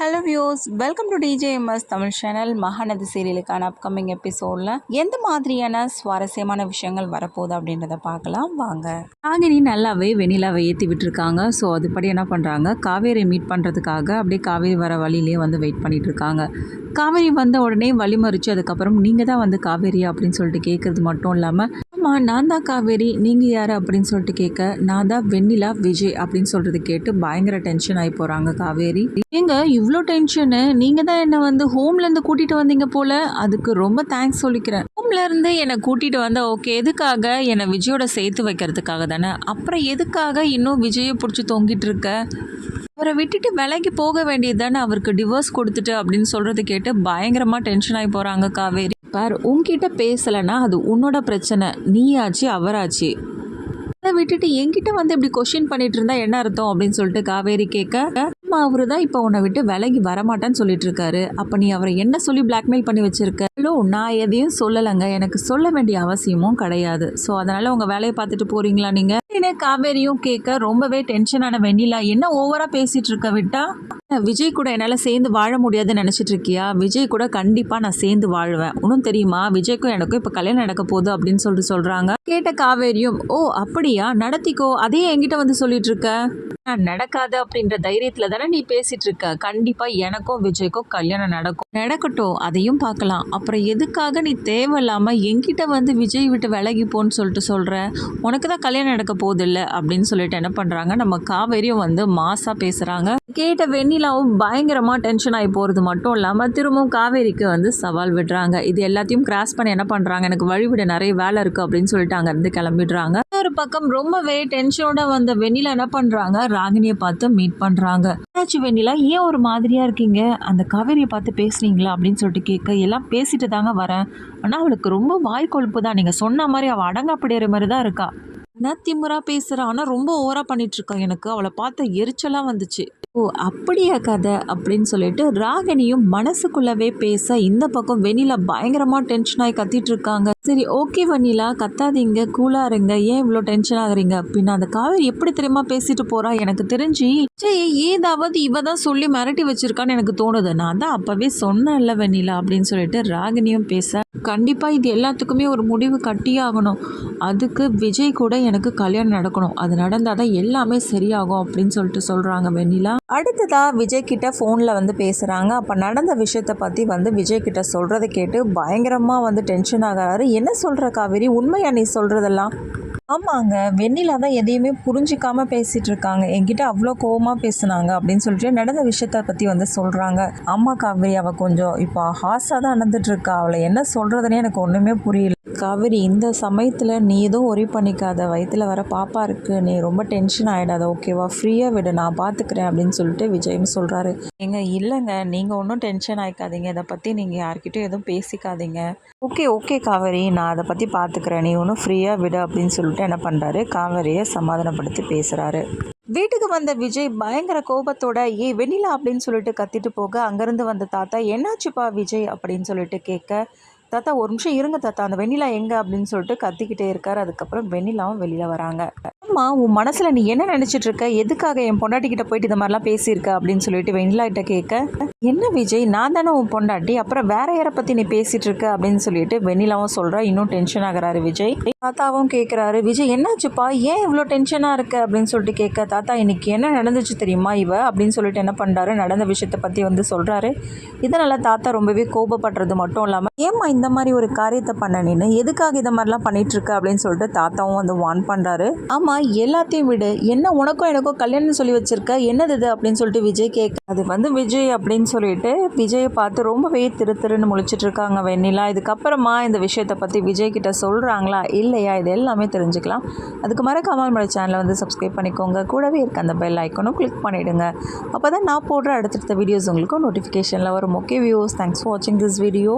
Hello views, welcome to DJMS Tamil channel. Mahanadhi சீரியலுக்கான upcoming எபிசோடில் எந்த மாதிரியான சுவாரஸ்யமான விஷயங்கள் வரப்போகுது அப்படின்றத பார்க்கலாம் வாங்க. ராகினி நல்லாவே வெண்ணிலாவை ஏற்றி விட்டுருக்காங்க. ஸோ அதுபடி என்ன பண்ணுறாங்க, காவேரி மீட் பண்ணுறதுக்காக அப்படியே காவேரி வர வழியிலே வந்து வெயிட் பண்ணிட்டு இருக்காங்க. காவேரி வந்த உடனே வழிமறிச்சு அதுக்கப்புறம் நீங்கள் தான் வந்து காவேரியா அப்படின்னு சொல்லிட்டு கேட்குறது மட்டும் இல்லாமல், ஆமாம் நான் தான் காவேரி, நீங்கள் யார் அப்படின்னு சொல்லிட்டு கேட்க, நான் தான் வெண்ணிலா விஜய் அப்படின்னு சொல்கிறது கேட்டு பயங்கர டென்ஷன் ஆகி போகிறாங்க காவேரி. ஏங்க இவ்வளோ டென்ஷனு, நீங்கள் தான் என்னை வந்து ஹோம்லேருந்து கூட்டிகிட்டு வந்தீங்க போல், அதுக்கு ரொம்ப தேங்க்ஸ் சொல்லிக்கிறேன். ஹோம்லேருந்து என்னை கூட்டிகிட்டு வந்தால் ஓகே, எதுக்காக என்னை விஜயோட சேர்த்து வைக்கிறதுக்காக தானே, அப்புறம் எதுக்காக இன்னும் விஜயை பிடிச்சி தொங்கிட்டு இருக்க, அவரை விட்டுட்டு விலைக்கு போக வேண்டியது தானே, அவருக்கு டிவோர்ஸ் கொடுத்துட்டு அப்படின்னு சொல்கிறது கேட்டு பயங்கரமாக டென்ஷன் ஆகி போகிறாங்க காவேரி. பார், உன்கிட்ட பேசலைன்னா அது உன்னோட பிரச்சனை, நீயாச்சு அவராச்சு, அதை விட்டுட்டு என்கிட்ட வந்து இப்படி கொஷின் பண்ணிட்டு இருந்தா என்ன அர்த்தம் அப்படின்னு சொல்லிட்டு காவேரி கேட்க, அவரு தான் இப்போ உன்னை விட்டு விலகி வரமாட்டேன்னு சொல்லிட்டு இருக்காரு, அப்போ நீ அவரை என்ன சொல்லி பிளாக்மெயில் பண்ணி வச்சிருக்க? ஹலோ, நான் எதையும் சொல்லலைங்க, எனக்கு சொல்ல வேண்டிய அவசியமும் கிடையாது. ஸோ அதனால உங்கள் வேலையை பார்த்துட்டு போறீங்களா நீங்கள்? காவேரியும் கேட்க ரொம்பவே டென்ஷனான வெண்ணிலா, என்ன ஓவரா பேசிட்டு இருக்க விட்டா, விஜய் கூட என்னால் சேர்ந்து வாழ முடியாதுன்னு நினச்சிட்டு இருக்கியா? விஜய் கூட கண்டிப்பாக நான் சேர்ந்து வாழ்வேன், ஒன்றும் தெரியுமா, விஜய்க்கும் எனக்கும் இப்போ கல்யாணம் நடக்க போகுது அப்படின்னு சொல்லிட்டு சொல்கிறாங்க. கேட்ட காவேரியும், ஓ அப்படியா, நடத்திக்கோ, அதே என்கிட்ட வந்து சொல்லிட்டு இருக்க, நடக்காது அப்படின்ற தைரியத்துல தானே நீ பேசிட்டு இருக்க, கண்டிப்பா எனக்கும் விஜய்க்கும் கல்யாணம் நடக்கட்டும், அதையும் பார்க்கலாம். அப்புறம் எதுக்காக நீ தேவையில்லாம என்கிட்ட வந்து விஜய் விட்டு விலகி போன்னு சொல்லிட்டு சொல்ற, உனக்கு தான் கல்யாணம் நடக்க போகுது இல்லை அப்படின்னு சொல்லிட்டு என்ன பண்றாங்க, நம்ம காவேரியும் வந்து மாசா பேசுறாங்க. கேட்ட வெண்ணிலாவும் பயங்கரமா டென்ஷன் ஆகி போறது மட்டும் இல்லாம திரும்பவும் காவேரிக்கு வந்து சவால் விடுறாங்க. இது எல்லாத்தையும் கிராஸ் பண்ணி என்ன பண்றாங்க, எனக்கு வழிவிட நிறைய வேலை இருக்கு அப்படின்னு சொல்லிட்டு அங்க இருந்து கிளம்பிடுறாங்க. ஒரு பக்கம் ரொம்பவே டென்ஷனோட வந்த வெண்ணிலா என்ன பண்றாங்க, ராகினியை பார்த்து மீட் பண்றாங்க. என்னாச்சு வெண்ணிலா, ஏன் ஒரு மாதிரியா இருக்கீங்க, அந்த காவேரியை பார்த்து பேசுறீங்களா அப்படின்னு சொல்லிட்டு கேட்க, எல்லாம் பேசிட்டு தாங்க வரேன், ஆனா அவளுக்கு ரொம்ப வாய் கொழுப்பு தான், நீங்க சொன்ன மாதிரி அவள் அடங்காப்படிற மாதிரி தான் இருக்கா, நான் திமுறா பேசுறா, ஆனா ரொம்ப ஓவரா பண்ணிட்டு இருக்கா, எனக்கு அவளை பார்த்த எரிச்சலா வந்துச்சு. ஓ அப்படியா கதை அப்படின்னு சொல்லிட்டு ராகினியும் மனசுக்குள்ளவே பேச, இந்த பக்கம் வெண்ணிலா பயங்கரமா டென்ஷன் ஆகி கத்திட்டு இருக்காங்க. சரி ஓகே வெண்ணிலா, கத்தாதீங்க, கூலா இருங்க, ஏன் இவ்வளோ டென்ஷன் ஆகுறீங்க, பின்ன அந்த காவேரி எப்படி தெரியுமா பேசிட்டு போறா, எனக்கு தெரிஞ்சு ஏதாவது இவ தான் சொல்லி மிரட்டி வச்சிருக்கான்னு எனக்கு தோணுது, நான் தான் அப்பவே சொன்னேன்ல வெண்ணிலா அப்படின்னு சொல்லிட்டு ராகினியும் பேச, கண்டிப்பா இது எல்லாத்துக்குமே ஒரு முடிவு கட்டியாகணும், அதுக்கு விஜய் கூட எனக்கு கல்யாணம் நடக்கணும், அது நடந்தாதான் எல்லாமே சரியாகும் அப்படின்னு சொல்லிட்டு சொல்றாங்க வெண்ணிலா. அடுத்ததா விஜய் கிட்ட ஃபோனில் வந்து பேசுகிறாங்க. அப்போ நடந்த விஷயத்தை பற்றி வந்து விஜய் கிட்ட சொல்கிறத கேட்டு பயங்கரமாக வந்து டென்ஷன் ஆகிறாரு. என்ன சொல்கிற காவேரி, உண்மையா நீ சொல்கிறதெல்லாம்? ஆமாங்க, வெண்ணிலா தான் எதையுமே புரிஞ்சிக்காம பேசிகிட்டு இருக்காங்க, என்கிட்ட அவ்வளோ கோவமாக பேசுனாங்க அப்படின்னு சொல்லிட்டு நடந்த விஷயத்தை பற்றி வந்து சொல்கிறாங்க. ஆமா காவேரி, அவள் கொஞ்சம் இப்போ ஹாஸாக தான் நடந்துட்டுருக்கா, அவளை என்ன சொல்கிறதுனே எனக்கு ஒன்றுமே புரியல. காவேரி, இந்த சமயத்தில் நீ எதுவும் ஒரி பண்ணிக்காத, வயிற்றுல வர பாப்பா இருக்குது, நீ ரொம்ப டென்ஷன் ஆகிடாத ஓகேவா, ஃப்ரீயாக விடு, நான் பார்த்துக்கிறேன் அப்படின்னு சொல்லிட்டு விஜயும் சொல்கிறாரு. ஏங்க இல்லைங்க, நீங்கள் ஒன்றும் டென்ஷன் ஆகிக்காதீங்க, இதை பற்றி நீங்கள் யார்கிட்டையும் எதுவும் பேசிக்காதீங்க. ஓகே ஓகே காவேரி, நான் அதை பற்றி பார்த்துக்கிறேன், நீ ஒன்றும் ஃப்ரீயாக விடு அப்படின்னு சொல்லிட்டு என்ன பண்ணுறாரு, காவேரியை சமாதானப்படுத்தி பேசுகிறாரு. வீட்டுக்கு வந்த விஜய் பயங்கர கோபத்தோட வெண்ணிலா அப்படின்னு சொல்லிட்டு கத்திட்டு போக, அங்கேருந்து வந்த தாத்தா என்னாச்சுப்பா விஜய் அப்படின்னு சொல்லிட்டு கேட்க, தாத்தா ஒரு நிமிஷம் இருங்க தாத்தா, அந்த வெண்ணிலா எங்கே அப்படின்னு சொல்லிட்டு கத்திக்கிட்டே இருக்கார். அதுக்கப்புறம் வெண்ணிலாவும் வெளியில் வராங்க. அம்மா, உன் மனசில் நீ என்ன நினச்சிட்டு இருக்க, எதுக்காக என் பொண்டாட்டிக்கிட்ட போயிட்டு இந்த மாதிரிலாம் பேசியிருக்க அப்படின்னு சொல்லிட்டு வெண்ணிலா கிட்ட கேட்க, என்ன விஜய், நான் தானே உன் பொண்டாட்டி, அப்புறம் வேற யாரை பற்றி நீ பேசிகிட்டு இருக்க அப்படின்னு சொல்லிட்டு வெண்ணிலாவும் சொல்கிறா. இன்னும் டென்ஷன் ஆகிறாரு விஜய். தாத்தாவும் கேட்குறாரு, விஜய் என்னாச்சுப்பா, ஏன் இவ்வளோ டென்ஷனாக இருக்க அப்படின்னு சொல்லிட்டு கேட்க, தாத்தா இன்னைக்கு என்ன நடந்துச்சு தெரியுமா இவ அப்படின்னு சொல்லிட்டு என்ன பண்ணுறாரு, நடந்த விஷயத்தை பற்றி வந்து சொல்கிறாரு. இதனால் தாத்தா ரொம்பவே கோபப்படுறது மட்டும் இல்லாமல், ஏம்மா இந்த மாதிரி ஒரு காரியத்தை பண்ண, நீனு எதுக்காக இதை மாதிரிலாம் பண்ணிட்டு இருக்க அப்படின்னு சொல்லிட்டு தாத்தாவும் வந்து வார்ன் பண்ணுறாரு. ஆமாம் எல்லாத்தையும் விடு, என்ன உனக்கும் எனக்கும் கல்யாணம் சொல்லி வச்சிருக்க, என்னது இது அப்படின்னு சொல்லிட்டு விஜய் கேட்க, அது வந்து விஜய் அப்படின்னு சொல்லிட்டு விஜயை பார்த்து ரொம்பவே திருன்னு முழிச்சிட்டு இருக்காங்க வெண்ணிலா. இதுக்கப்புறமா இந்த விஷயத்தை பற்றி விஜய் கிட்ட சொல்கிறாங்களா இல்லையா, இது எல்லாமே தெரிஞ்சுக்கலாம். அதுக்கு மறக்காம நம்மளோட சேனலை வந்து சப்ஸ்கிரைப் பண்ணிக்கோங்க, கூடவே இருக்க அந்த பெல் ஐக்கனும் கிளிக் பண்ணிவிடுங்க, அப்போ தான் நான் போடுற அடுத்தடுத்த வீடியோஸ் உங்களுக்கு நோட்டிஃபிகேஷனில் வரும். ஓகே வியூஸ், தேங்க்ஸ் ஃபார் வாட்சிங் திஸ் வீடியோ.